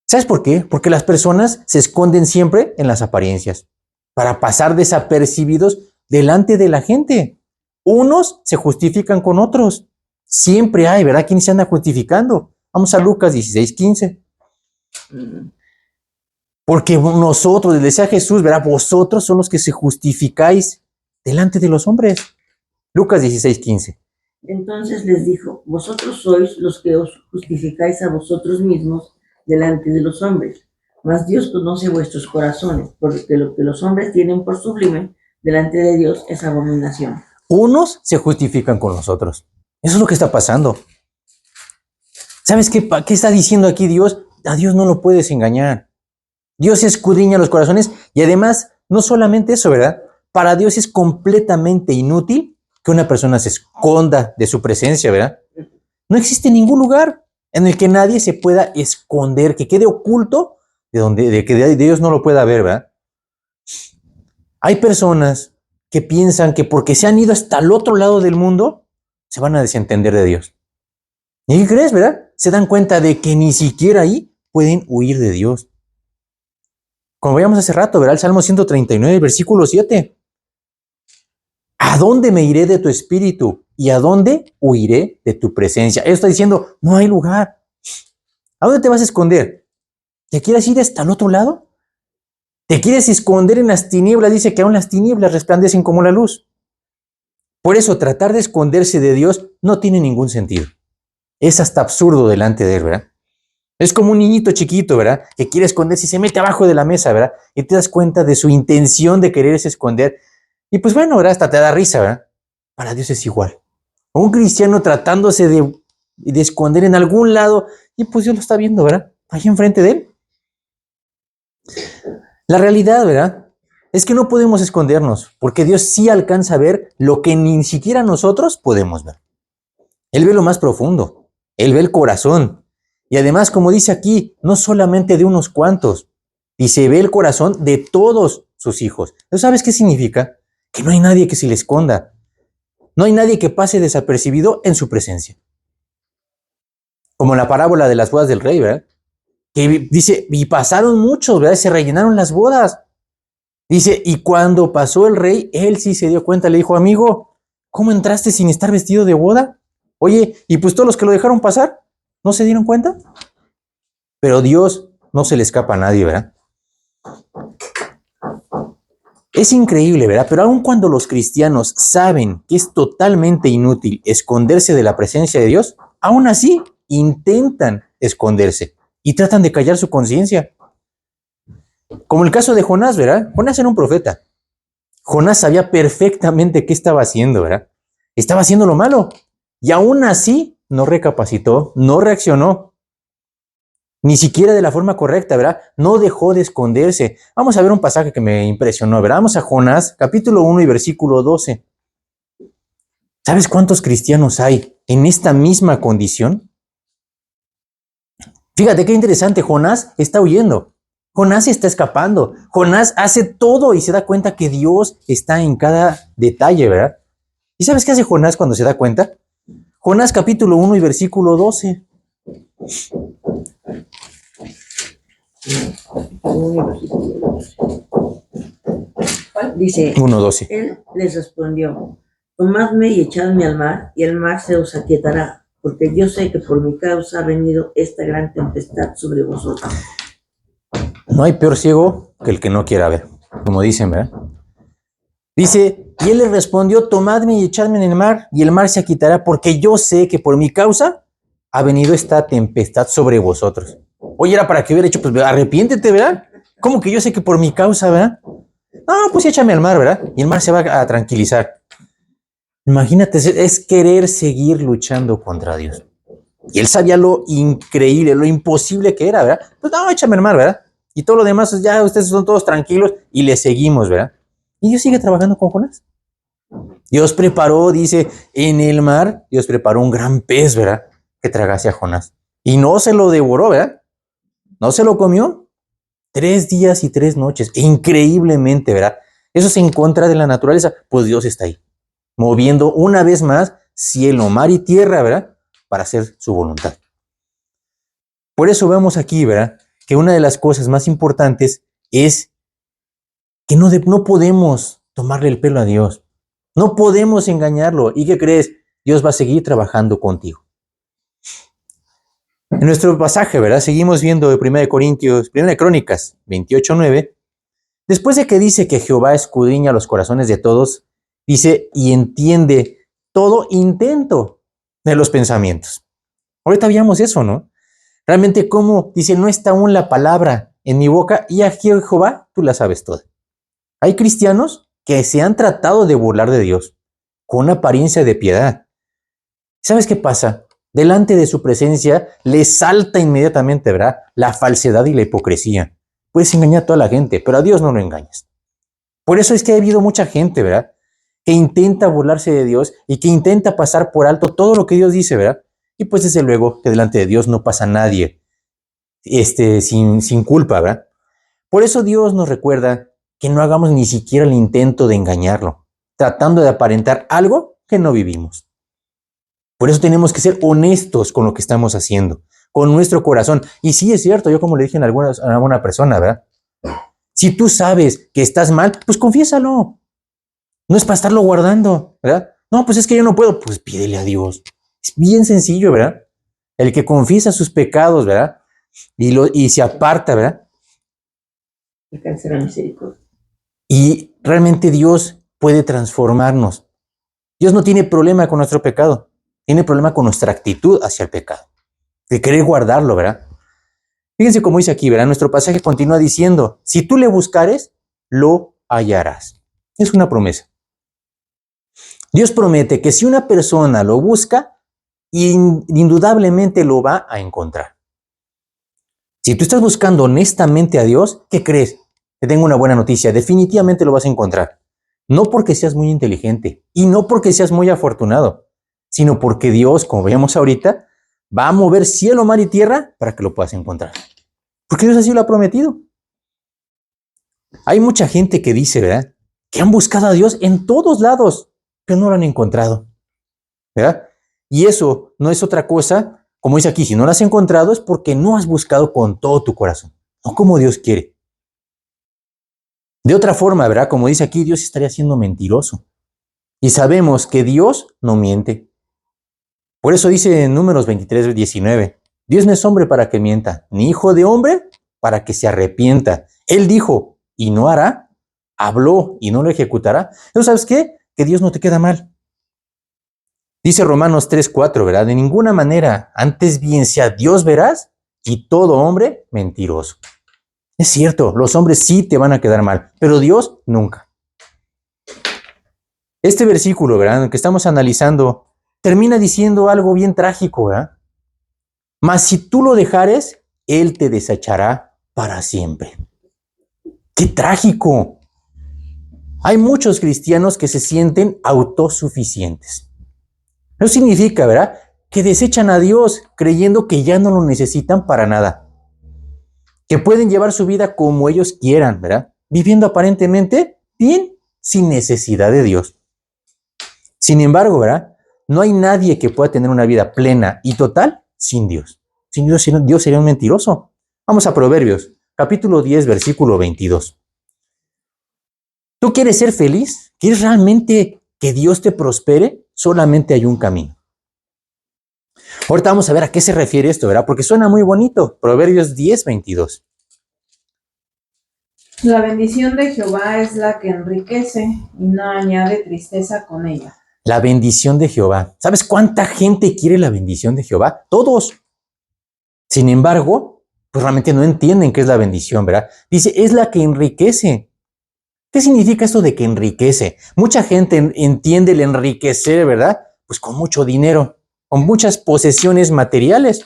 ¿Sabes por qué? Porque las personas se esconden siempre en las apariencias para pasar desapercibidos delante de la gente. Unos se justifican con otros. Siempre hay, ¿verdad? ¿Quién se anda justificando? Vamos a Lucas 16:15. Porque nosotros, les decía Jesús, ¿verdad? Vosotros son los que se justificáis delante de los hombres. Lucas 16:15. Entonces les dijo, vosotros sois los que os justificáis a vosotros mismos delante de los hombres, mas Dios conoce vuestros corazones, porque lo que los hombres tienen por sublime delante de Dios es abominación. Unos se justifican con los otros. Eso es lo que está pasando. ¿Sabes qué está diciendo aquí Dios? A Dios no lo puedes engañar. Dios escudriña los corazones y además, no solamente eso, ¿verdad? Para Dios es completamente inútil que una persona se esconda de su presencia, ¿verdad? No existe ningún lugar en el que nadie se pueda esconder, que quede oculto de que Dios no lo pueda ver, ¿verdad? Hay personas que piensan que porque se han ido hasta el otro lado del mundo, se van a desentender de Dios. ¿Y qué crees, verdad? Se dan cuenta de que ni siquiera ahí pueden huir de Dios. Como veíamos hace rato, ¿verdad? El Salmo 139, versículo 7. ¿A dónde me iré de tu espíritu? ¿Y a dónde huiré de tu presencia? Él está diciendo, no hay lugar. ¿A dónde te vas a esconder? ¿Te quieres ir hasta el otro lado? ¿Te quieres esconder en las tinieblas? Dice que aún las tinieblas resplandecen como la luz. Por eso, tratar de esconderse de Dios no tiene ningún sentido. Es hasta absurdo delante de Él, ¿verdad? Es como un niñito chiquito, ¿verdad? Que quiere esconderse y se mete abajo de la mesa, ¿verdad? Y te das cuenta de su intención de quererse esconder. Y pues bueno, ¿verdad? Hasta te da risa, ¿verdad? Para Dios es igual. Un cristiano tratándose de esconder en algún lado y pues Dios lo está viendo, ¿verdad? Ahí enfrente de él. La realidad, ¿verdad? Es que no podemos escondernos, porque Dios sí alcanza a ver lo que ni siquiera nosotros podemos ver. Él ve lo más profundo, Él ve el corazón. Y además, como dice aquí, no solamente de unos cuantos, dice, ve el corazón de todos sus hijos. ¿Tú sabes qué significa? Que no hay nadie que se le esconda. No hay nadie que pase desapercibido en su presencia. Como la parábola de las bodas del rey, ¿verdad? Que dice, y pasaron muchos, ¿verdad? Se rellenaron las bodas. Dice, y cuando pasó el rey, él sí se dio cuenta, le dijo, amigo, ¿cómo entraste sin estar vestido de boda? Oye, y pues todos los que lo dejaron pasar, ¿no se dieron cuenta? Pero Dios no se le escapa a nadie, ¿verdad? Es increíble, ¿verdad? Pero aun cuando los cristianos saben que es totalmente inútil esconderse de la presencia de Dios, aún así intentan esconderse y tratan de callar su conciencia. Como el caso de Jonás, ¿verdad? Jonás era un profeta. Jonás sabía perfectamente qué estaba haciendo, ¿verdad? Estaba haciendo lo malo. Y aún así no recapacitó, no reaccionó. Ni siquiera de la forma correcta, ¿verdad? No dejó de esconderse. Vamos a ver un pasaje que me impresionó, ¿verdad? Vamos a Jonás, capítulo 1 y versículo 12. ¿Sabes cuántos cristianos hay en esta misma condición? Fíjate qué interesante, Jonás está huyendo. Jonás está escapando. Jonás hace todo y se da cuenta que Dios está en cada detalle, ¿verdad? ¿Y sabes qué hace Jonás cuando se da cuenta? Jonás capítulo 1 y versículo 12. Dice, 1:12. él les respondió, tomadme y echadme al mar, y el mar se os aquietará, porque yo sé que por mi causa ha venido esta gran tempestad sobre vosotros. No hay peor ciego que el que no quiera ver, como dicen, ¿verdad? Dice, y él les respondió, tomadme y echadme en el mar, y el mar se quitará, porque yo sé que por mi causa ha venido esta tempestad sobre vosotros. Oye, era para que hubiera hecho, pues arrepiéntete, ¿verdad? ¿Cómo que yo sé que por mi causa, ¿verdad? No, pues échame al mar, ¿verdad? Y el mar se va a tranquilizar. Imagínate, es querer seguir luchando contra Dios. Y él sabía lo increíble, lo imposible que era, ¿verdad? Pues no, échame al mar, ¿verdad? Y todo lo demás, ya ustedes son todos tranquilos y le seguimos, ¿verdad? Y Dios sigue trabajando con Jonás. Dios preparó, dice, en el mar, Dios preparó un gran pez, ¿verdad? Que tragase a Jonás. Y no se lo devoró, ¿verdad? No se lo comió. 3 días y 3 noches. Increíblemente, ¿verdad? Eso es en contra de la naturaleza. Pues Dios está ahí, moviendo una vez más cielo, mar y tierra, ¿verdad? Para hacer su voluntad. Por eso vemos aquí, ¿verdad? Que una de las cosas más importantes es que no podemos tomarle el pelo a Dios. No podemos engañarlo. ¿Y qué crees? Dios va a seguir trabajando contigo. En nuestro pasaje, ¿verdad? Seguimos viendo de 1 Crónicas 28:9. Después de que dice que Jehová escudriña los corazones de todos, dice, y entiende todo intento de los pensamientos. Ahorita veíamos eso, ¿no? Realmente cómo, dice, no está aún la palabra en mi boca y a Jehová tú la sabes toda. Hay cristianos que se han tratado de burlar de Dios con una apariencia de piedad. ¿Sabes qué pasa? Delante de su presencia les salta inmediatamente, ¿verdad? La falsedad y la hipocresía. Puedes engañar a toda la gente, pero a Dios no lo engañas. Por eso es que ha habido mucha gente, ¿verdad? Que intenta burlarse de Dios y que intenta pasar por alto todo lo que Dios dice, ¿verdad? Y pues desde luego que delante de Dios no pasa nadie sin culpa, ¿verdad? Por eso Dios nos recuerda que no hagamos ni siquiera el intento de engañarlo, tratando de aparentar algo que no vivimos. Por eso tenemos que ser honestos con lo que estamos haciendo, con nuestro corazón. Y sí es cierto, yo como le dije a alguna persona, ¿verdad? Si tú sabes que estás mal, pues confiésalo. No es para estarlo guardando, ¿verdad? No, pues es que yo no puedo, pues pídele a Dios. Es bien sencillo, ¿verdad? El que confiesa sus pecados, ¿verdad? Y se aparta, ¿verdad? Alcanzará misericordia. Y realmente Dios puede transformarnos. Dios no tiene problema con nuestro pecado. Tiene problema con nuestra actitud hacia el pecado. De querer guardarlo, ¿verdad? Fíjense cómo dice aquí, ¿verdad? Nuestro pasaje continúa diciendo, si tú le buscares, lo hallarás. Es una promesa. Dios promete que si una persona lo busca, indudablemente lo va a encontrar. Si tú estás buscando honestamente a Dios, ¿qué crees? te tengo una buena noticia, definitivamente lo vas a encontrar. No porque seas muy inteligente y no porque seas muy afortunado, sino porque Dios, como veíamos ahorita, va a mover cielo, mar y tierra para que lo puedas encontrar. Porque Dios así lo ha prometido. Hay mucha gente que dice, ¿verdad?, que han buscado a Dios en todos lados, pero no lo han encontrado, ¿verdad? Y eso no es otra cosa, como dice aquí, si no lo has encontrado es porque no has buscado con todo tu corazón, no como Dios quiere. De otra forma, ¿verdad? Como dice aquí, Dios estaría siendo mentiroso. Y sabemos que Dios no miente. Por eso dice en Números 23, 19, Dios no es hombre para que mienta, ni hijo de hombre para que se arrepienta. Él dijo y no hará, habló y no lo ejecutará. Pero ¿sabes qué? Que Dios no te queda mal. Dice Romanos 3, 4, ¿verdad? De ninguna manera, antes bien sea Dios veraz y todo hombre mentiroso. Es cierto, los hombres sí te van a quedar mal, pero Dios nunca. Este versículo, ¿verdad?, que estamos analizando, termina diciendo algo bien trágico, ¿verdad? Mas si tú lo dejares, Él te desechará para siempre. ¡Qué trágico! Hay muchos cristianos que se sienten autosuficientes. Eso significa, ¿verdad?, que desechan a Dios creyendo que ya no lo necesitan para nada. Que pueden llevar su vida como ellos quieran, ¿verdad? Viviendo aparentemente bien, sin necesidad de Dios. Sin embargo, ¿verdad?, no hay nadie que pueda tener una vida plena y total sin Dios. Sin Dios, Dios sería un mentiroso. Vamos a Proverbios, capítulo 10, versículo 22. ¿Tú quieres ser feliz? ¿Quieres realmente que Dios te prospere? Solamente hay un camino. Ahorita vamos a ver a qué se refiere esto, ¿verdad? Porque suena muy bonito. Proverbios 10, 22. La bendición de Jehová es la que enriquece y no añade tristeza con ella. La bendición de Jehová. ¿Sabes cuánta gente quiere la bendición de Jehová? Todos. Sin embargo, pues realmente no entienden qué es la bendición, ¿verdad? Dice, es la que enriquece. ¿Qué significa esto de que enriquece? Mucha gente entiende el enriquecer, ¿verdad? Pues con mucho dinero, con muchas posesiones materiales.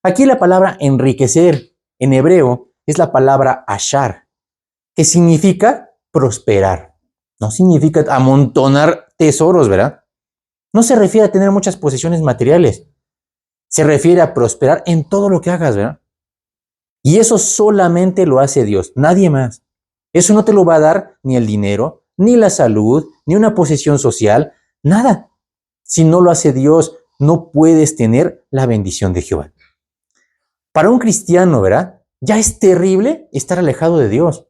Aquí la palabra enriquecer en hebreo es la palabra ashar, que significa prosperar. No significa amontonar tesoros, ¿verdad? No se refiere a tener muchas posesiones materiales. Se refiere a prosperar en todo lo que hagas, ¿verdad? Y eso solamente lo hace Dios, nadie más. Eso no te lo va a dar ni el dinero, ni la salud, ni una posesión social, nada. Si no lo hace Dios, no puedes tener la bendición de Jehová. Para un cristiano, ¿verdad?, ya es terrible estar alejado de Dios.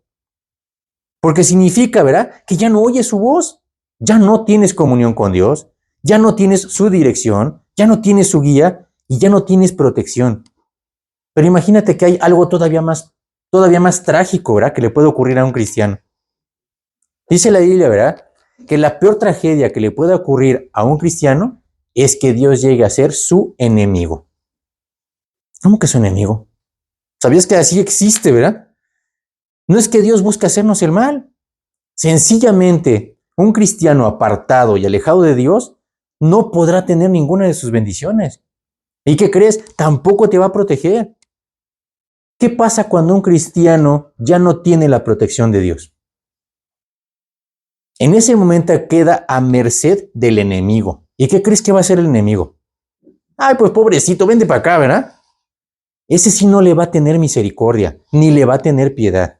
Porque significa, ¿verdad?, que ya no oyes su voz, ya no tienes comunión con Dios, ya no tienes su dirección, ya no tienes su guía y ya no tienes protección. Pero imagínate que hay algo todavía más trágico, ¿verdad?, que le puede ocurrir a un cristiano. Dice la Biblia, ¿verdad?, que la peor tragedia que le puede ocurrir a un cristiano es que Dios llegue a ser su enemigo. ¿Cómo que su enemigo? ¿Sabías que así existe, verdad? No es que Dios busque hacernos el mal. Sencillamente, un cristiano apartado y alejado de Dios no podrá tener ninguna de sus bendiciones. ¿Y qué crees? Tampoco te va a proteger. ¿Qué pasa cuando un cristiano ya no tiene la protección de Dios? En ese momento queda a merced del enemigo. ¿Y qué crees que va a hacer el enemigo? Ay, pues pobrecito, vente para acá, ¿verdad? Ese sí no le va a tener misericordia, ni le va a tener piedad.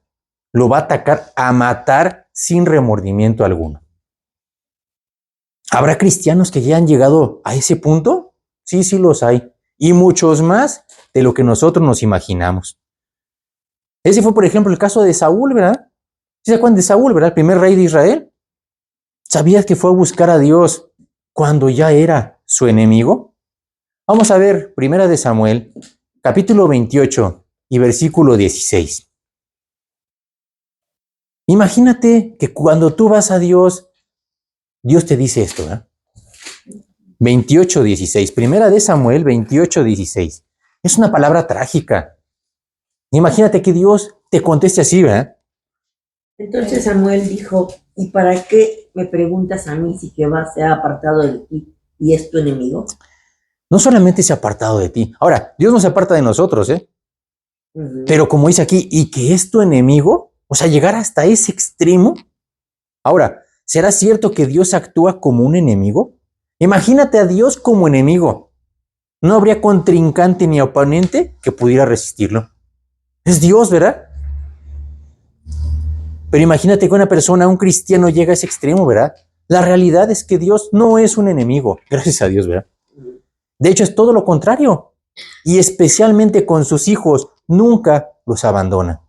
Lo va a atacar, a matar sin remordimiento alguno. ¿Habrá cristianos que ya han llegado a ese punto? Sí, sí los hay. Y muchos más de lo que nosotros nos imaginamos. Ese fue, por ejemplo, el caso de Saúl, ¿verdad? ¿Sí se acuerdan de Saúl, verdad? El primer rey de Israel. ¿Sabías que fue a buscar a Dios cuando ya era su enemigo? Vamos a ver, Primera de Samuel, capítulo 28 y versículo 16. Imagínate que cuando tú vas a Dios, Dios te dice esto, ¿verdad? 28:16. Primera de Samuel 28:16. Es una palabra trágica. Imagínate que Dios te conteste así, ¿verdad? Entonces Samuel dijo, ¿y para qué me preguntas a mí si Jehová se ha apartado de ti y es tu enemigo? No solamente se ha apartado de ti. Ahora, Dios no se aparta de nosotros, ¿eh? Pero como dice aquí, y que es tu enemigo, O sea, llegar hasta ese extremo. Ahora, ¿será cierto que Dios actúa como un enemigo? Imagínate a Dios como enemigo. No habría contrincante ni oponente que pudiera resistirlo. Es Dios, ¿verdad? Pero imagínate que una persona, un cristiano, llega a ese extremo, ¿verdad? La realidad es que Dios no es un enemigo, gracias a Dios, ¿verdad? De hecho, es todo lo contrario. Y especialmente con sus hijos, nunca los abandona.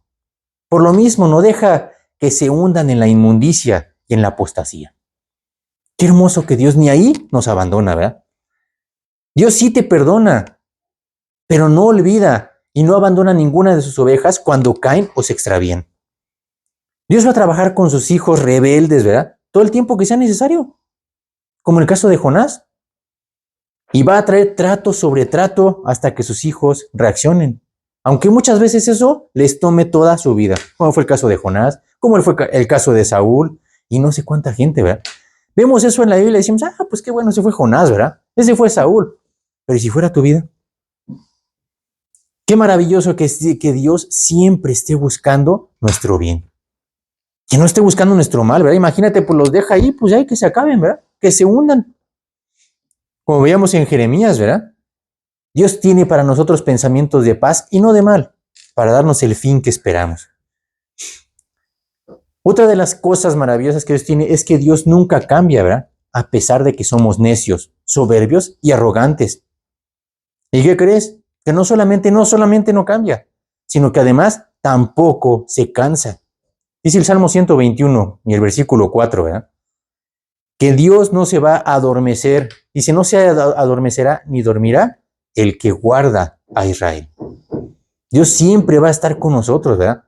Por lo mismo, no deja que se hundan en la inmundicia y en la apostasía. Qué hermoso que Dios ni ahí nos abandona, ¿verdad? Dios sí te perdona, pero no olvida y no abandona ninguna de sus ovejas cuando caen o se extravían. Dios va a trabajar con sus hijos rebeldes, ¿verdad? Todo el tiempo que sea necesario, como en el caso de Jonás. Y va a traer trato sobre trato hasta que sus hijos reaccionen. Aunque muchas veces eso les tome toda su vida, como fue el caso de Jonás, como fue el caso de Saúl y no sé cuánta gente, ¿verdad? Vemos eso en la Biblia y decimos, pues qué bueno, ese fue Jonás, ¿verdad? Ese fue Saúl. Pero ¿y si fuera tu vida? Qué maravilloso que Dios siempre esté buscando nuestro bien. Que no esté buscando nuestro mal, ¿verdad? Imagínate, pues los deja ahí, pues ya que se acaben, ¿verdad? Que se hundan. Como veíamos en Jeremías, ¿verdad? Dios tiene para nosotros pensamientos de paz y no de mal, para darnos el fin que esperamos. Otra de las cosas maravillosas que Dios tiene es que Dios nunca cambia, ¿verdad? A pesar de que somos necios, soberbios y arrogantes. ¿Y qué crees? Que no solamente no cambia, sino que además tampoco se cansa. Dice el Salmo 121 y el versículo 4, ¿verdad? Que Dios no se va a adormecer. Dice, no se adormecerá ni dormirá el que guarda a Israel. Dios siempre va a estar con nosotros, ¿verdad?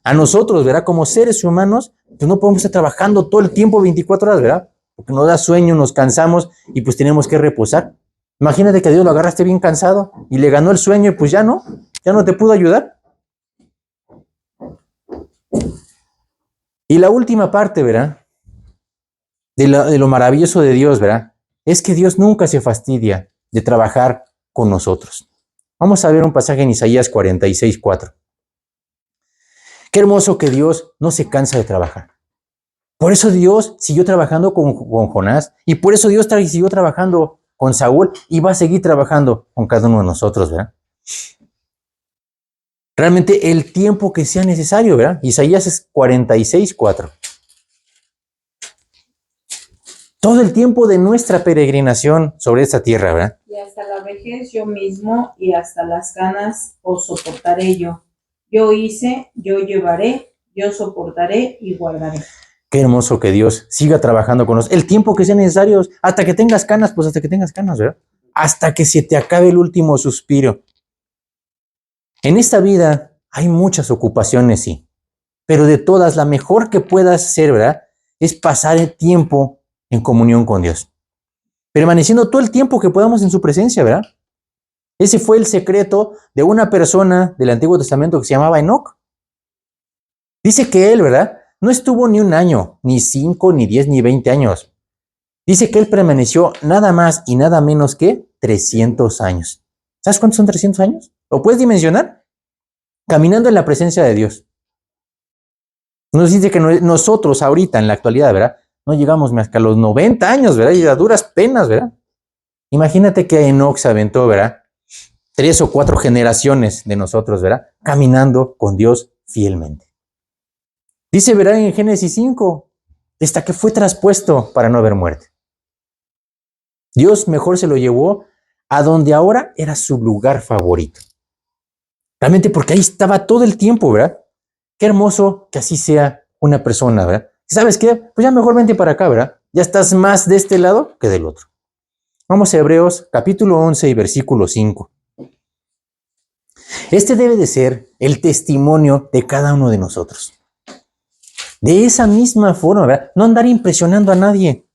A nosotros, ¿verdad? Como seres humanos, pues no podemos estar trabajando todo el tiempo 24 horas, ¿verdad? Porque nos da sueño, nos cansamos y pues tenemos que reposar. Imagínate que a Dios lo agarraste bien cansado y le ganó el sueño y pues ya no te pudo ayudar. Y la última parte, ¿verdad? De lo maravilloso de Dios, ¿verdad? Es que Dios nunca se fastidia de trabajar con nosotros. Vamos a ver un pasaje en Isaías 46:4. Qué hermoso que Dios no se cansa de trabajar. Por eso Dios siguió trabajando con Jonás y por eso Dios siguió trabajando con Saúl y va a seguir trabajando con cada uno de nosotros, ¿verdad? Realmente el tiempo que sea necesario, ¿verdad? Isaías es 46:4. Todo el tiempo de nuestra peregrinación sobre esta tierra, ¿verdad? Y hasta la vejez yo mismo, y hasta las canas os soportaré yo. Yo hice, yo llevaré, yo soportaré y guardaré. Qué hermoso que Dios siga trabajando con nosotros. El tiempo que sea necesario, hasta que tengas canas, pues hasta que tengas canas, ¿verdad? Hasta que se te acabe el último suspiro. En esta vida hay muchas ocupaciones, sí, pero de todas, la mejor que puedas hacer, ¿verdad? Es pasar el tiempo en comunión con Dios. Permaneciendo todo el tiempo que podamos en su presencia, ¿verdad? Ese fue el secreto de una persona del Antiguo Testamento que se llamaba Enoc. Dice que él, ¿verdad? No estuvo ni un año, ni 5, ni 10, ni 20 años. Dice que él permaneció nada más y nada menos que 300 años. ¿Sabes cuántos son 300 años? ¿Lo puedes dimensionar? Caminando en la presencia de Dios. Nos dice que nosotros ahorita, en la actualidad, ¿verdad? No llegamos más que a los 90 años, ¿verdad? Y a duras penas, ¿verdad? Imagínate que Enoc se aventó, ¿verdad? 3 o 4 generaciones de nosotros, ¿verdad? Caminando con Dios fielmente. Dice, ¿verdad? En Génesis 5, hasta que fue traspuesto para no haber muerte. Dios mejor se lo llevó a donde ahora era su lugar favorito. Realmente porque ahí estaba todo el tiempo, ¿verdad? Qué hermoso que así sea una persona, ¿verdad? ¿Sabes qué? Pues ya mejor vente para acá, ¿verdad? Ya estás más de este lado que del otro. Vamos a Hebreos capítulo 11 y versículo 5. Este debe de ser el testimonio de cada uno de nosotros. De esa misma forma, ¿verdad? No andar impresionando a nadie.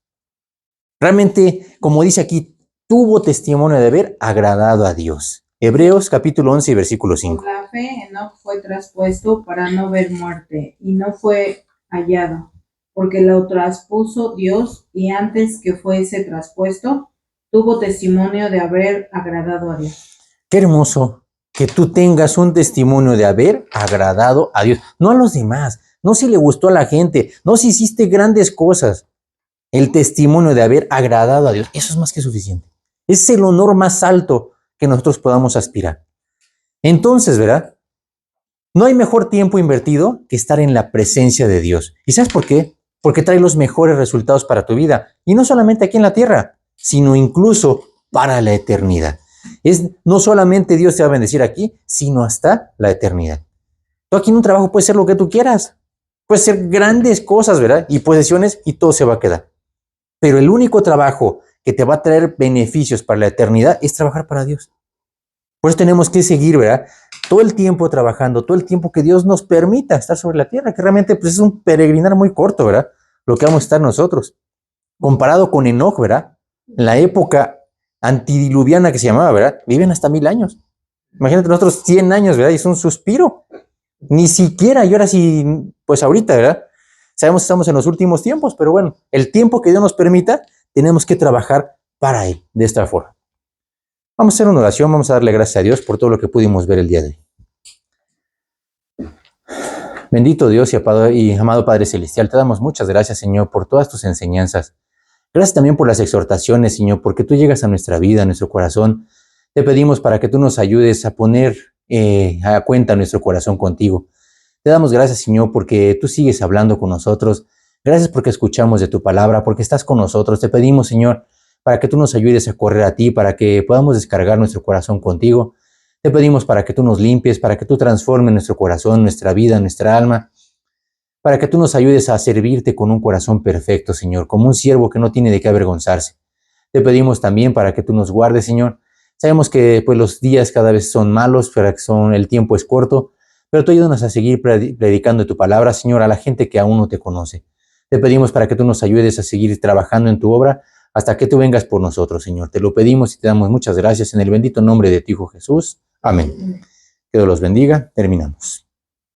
Realmente, como dice aquí, tuvo testimonio de haber agradado a Dios. Hebreos capítulo 11 y versículo 5. Por la fe, Enoc fue traspuesto para no ver muerte, y no fue hallado, porque lo traspuso Dios, y antes que fuese traspuesto, tuvo testimonio de haber agradado a Dios. Qué hermoso que tú tengas un testimonio de haber agradado a Dios, no a los demás, no si le gustó a la gente, no si hiciste grandes cosas. El testimonio de haber agradado a Dios, eso es más que suficiente. Es el honor más alto que nosotros podamos aspirar. Entonces, ¿verdad? No hay mejor tiempo invertido que estar en la presencia de Dios. ¿Y sabes por qué? Porque trae los mejores resultados para tu vida. Y no solamente aquí en la tierra, sino incluso para la eternidad. No solamente Dios te va a bendecir aquí, sino hasta la eternidad. Tú aquí en un trabajo puedes hacer lo que tú quieras. Puedes hacer grandes cosas, ¿verdad? Y posesiones y todo se va a quedar. Pero el único trabajo que te va a traer beneficios para la eternidad es trabajar para Dios. Por eso tenemos que seguir, ¿verdad? Todo el tiempo trabajando, todo el tiempo que Dios nos permita estar sobre la tierra, que realmente pues, es un peregrinar muy corto, ¿verdad? Lo que vamos a estar nosotros. Comparado con Enoch, ¿verdad? La época antidiluviana que se llamaba, ¿verdad? Viven hasta 1000 años. Imagínate nosotros 100 años, ¿verdad? Y es un suspiro. Ni siquiera, y ahora sí, pues ahorita, ¿verdad? Sabemos que estamos en los últimos tiempos, pero bueno, el tiempo que Dios nos permita, tenemos que trabajar para Él, de esta forma. Vamos a hacer una oración, vamos a darle gracias a Dios por todo lo que pudimos ver el día de hoy. Bendito Dios y amado Padre Celestial, te damos muchas gracias, Señor, por todas tus enseñanzas. Gracias también por las exhortaciones, Señor, porque tú llegas a nuestra vida, a nuestro corazón. Te pedimos para que tú nos ayudes a poner a cuenta nuestro corazón contigo. Te damos gracias, Señor, porque tú sigues hablando con nosotros. Gracias porque escuchamos de tu palabra, porque estás con nosotros. Te pedimos, Señor, para que tú nos ayudes a correr a ti, para que podamos descargar nuestro corazón contigo. Te pedimos para que tú nos limpies, para que tú transformes nuestro corazón, nuestra vida, nuestra alma, para que tú nos ayudes a servirte con un corazón perfecto, Señor, como un siervo que no tiene de qué avergonzarse. Te pedimos también para que tú nos guardes, Señor. Sabemos que pues, los días cada vez son malos, pero el tiempo es corto, pero tú ayúdanos a seguir predicando tu palabra, Señor, a la gente que aún no te conoce. Te pedimos para que tú nos ayudes a seguir trabajando en tu obra hasta que tú vengas por nosotros, Señor. Te lo pedimos y te damos muchas gracias en el bendito nombre de tu Hijo Jesús. Amén. Que Dios los bendiga. Terminamos.